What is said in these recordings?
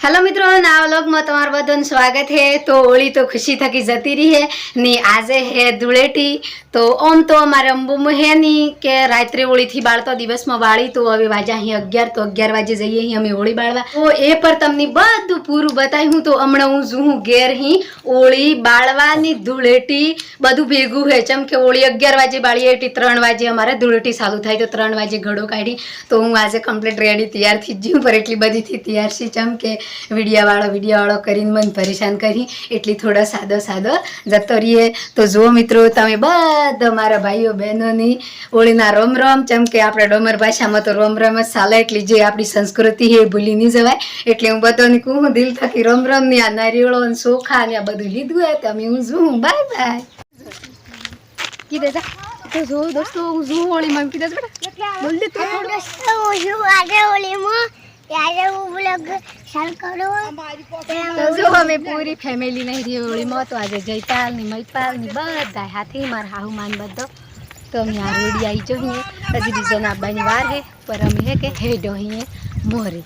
Hello मित्रों नवा vlog में तमार बधानु स्वागत है। तो होली तो खुशी थकी जती रही है नी आजे है धूळेटी। तो ओम तो अमारे अंबू में है नी के रात्रे होली थी बाळतो दिवस में बाળી तो हवे वाजा ही 11 तो 11 वाजे जईए ही अमे होली बाळवा। तो ए पर तमने बधु पूरू बताई हूँ। तो हमणे हूँ जू घेर ही होली बाळवानी धूळेटी बधु भेगू है। चम के होली 11 वाजे बाळीए एटी 3 वाजे अमारे धूळेटी चालू थाय। तो 3 वाजे घड़ो काढी तो हूँ आज कम्प्लीट रेडी तैयार थी ज्यू पर एटली बधी थी तैयार सी। चम के विडिया वाळो करीने मन परेशान करी एटली थोड़ा सादो सादो जतो रहीए। तो जो मित्रों तमे बधा मारा भाईओ बहनोनी होळीना रोम रोम। चम के आपणे डोमर भाषामां तो रोम रोम ज चाले एटली जे आपणी संस्कृति है भूली नहीं जवाय। एटले हूँ बधाने कहूं दिल थकी रोम रोम ने आ नारियेळो ने सोखा ने आ बधुं लीधुं है। तमे हूँ जू बाय बाय कीधे जा। तो जो दोस्तों हूँ जू होळी में कीधे बेटा बोल दे। तो दोस्तों हूँ आगे होली में यार वो ब्लॉग शाल करो। तो जो हमें पूरी फैमिली नहीं रही होली में। तो आज जयपाल नी मयपाल नी बधा हाथी मार हाहू मान बधो। तो अमे आ रेडी आई जो ही हजी बीजो ना आबानी वार है पर अमे है के हेडो ही मोरे।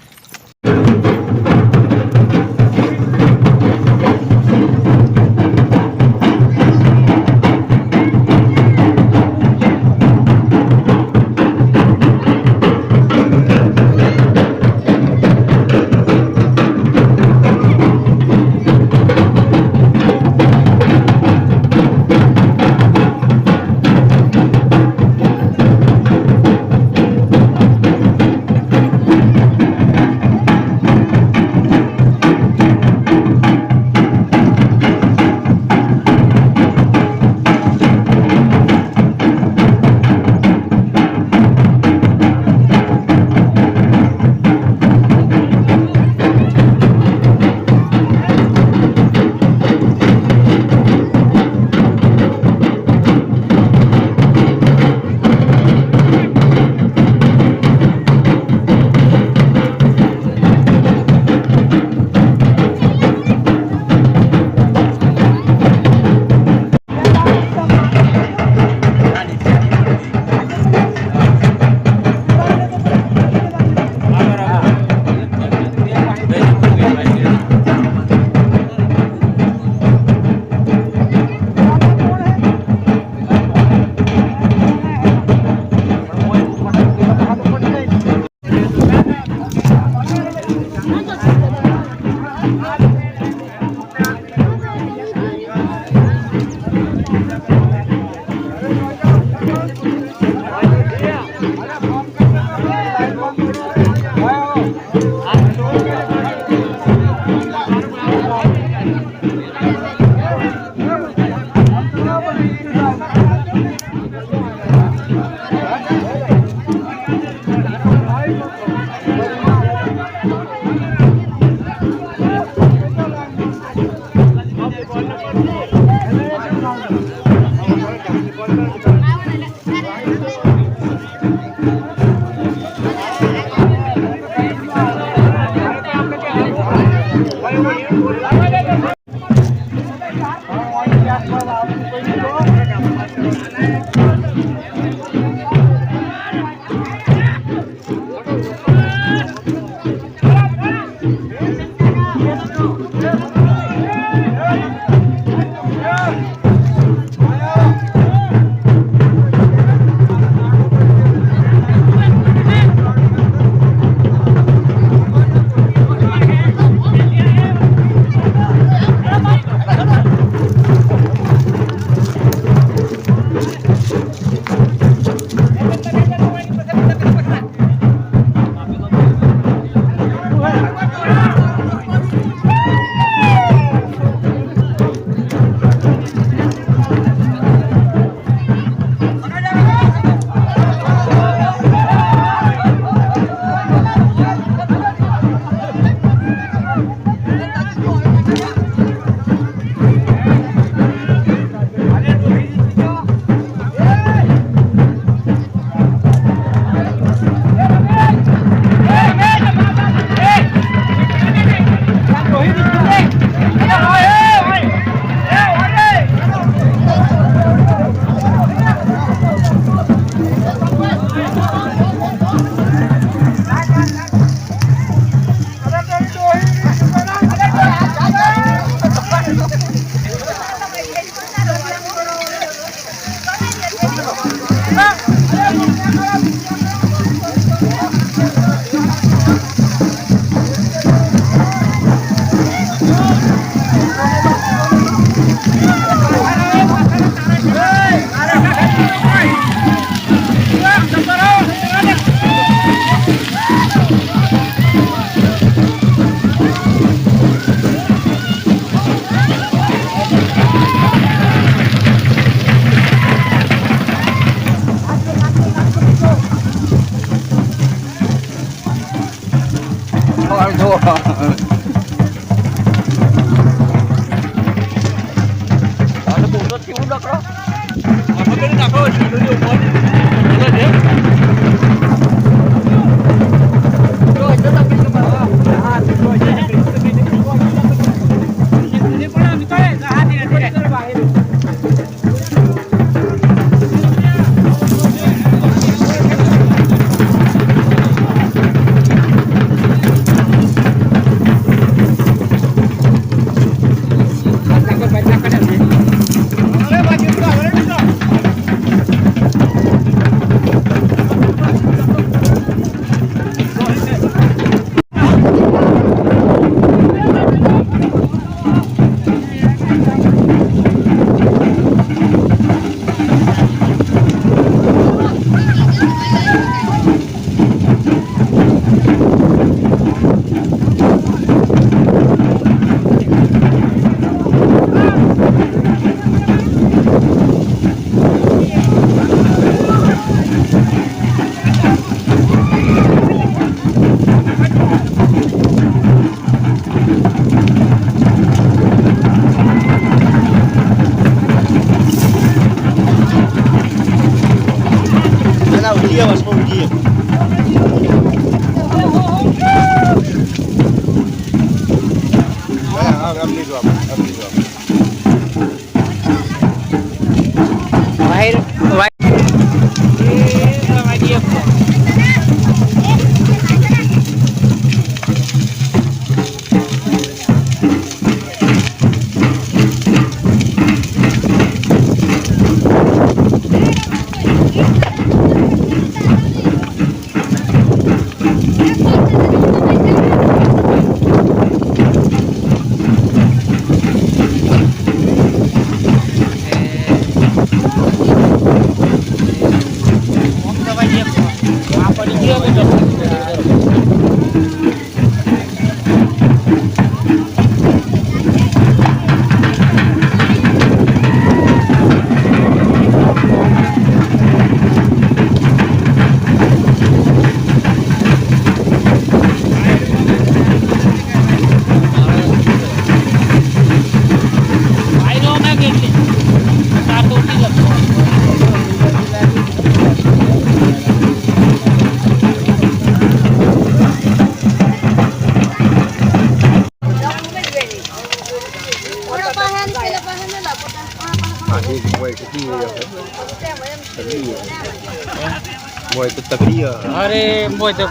अरे मोय तो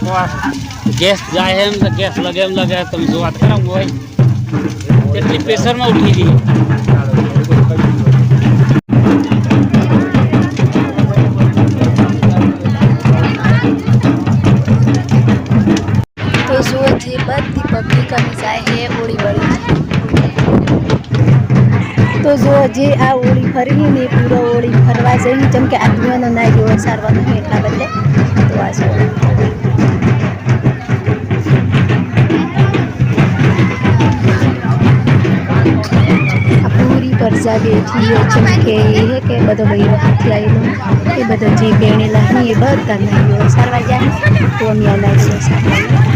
गैस जाए है तो गैस लगे तुम जो बात करा मोय तेरी प्रेशर में उठी दी તો જુઓ જે બધી પબ્લિક અમે જાય છે ઓળી બળી તો જો જે આ ઓળી ફરવી ને પૂરો ઓળી ફરવા જઈને જેમ કે આદમીઓનો ના જેવો સારવાનો હોય એટલા બદલે તો આ જો આ પૂરી પરજા બેઠી ચમકે એ કે બધો બૈરો હાથી આવેલો એ બધો જે બેણેલા હોય એ બધા નાઈઓ સારવા જાય તો અમે આ નાઈઓ સારવા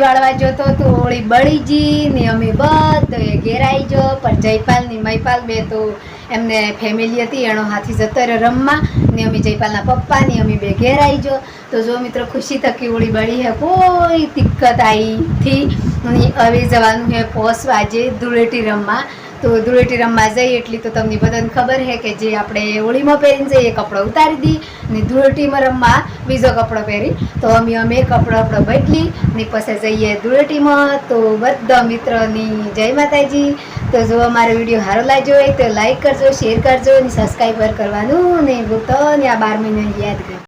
વાળવા જતો તો હોળી બળી જી ને અમે બધો ઘેર આવી જો પણ જયપાલ ની મયપાલ બે તો એમને ફેમિલી હતી એનો હાથી જતો રહ્યો રમવા ને અમે જયપાલના પપ્પા ને અમે બે ઘેર આવી જો તો જો મિત્રો ખુશી થકી હોળી બળી હે કોઈ દિક્કત આવી થી અને હવે જવાનું હે પોસ વાજે ધૂળેટી રમવા તો ધૂળેટી રમવા જઈએ એટલી તો તમને બધાને ખબર છે કે જે આપણે હોળીમાં પહેરીને જઈએ એ કપડો ઉતારી દી ને ધૂળેટીમાં રમવા બીજો કપડો પહેરી તો અમે કપડો બદલી ને પછી જઈએ ધૂળેટીમાં તો બધા મિત્રોની જય માતાજી તો જો અમારો વિડીયો સારો લાગ્યો હોય તો લાઈક કરજો શેર કરજો અને સબસ્ક્રાઈબર કરવાનું ને ભૂલતો ને આ 12 મહિના યાદ કરજો.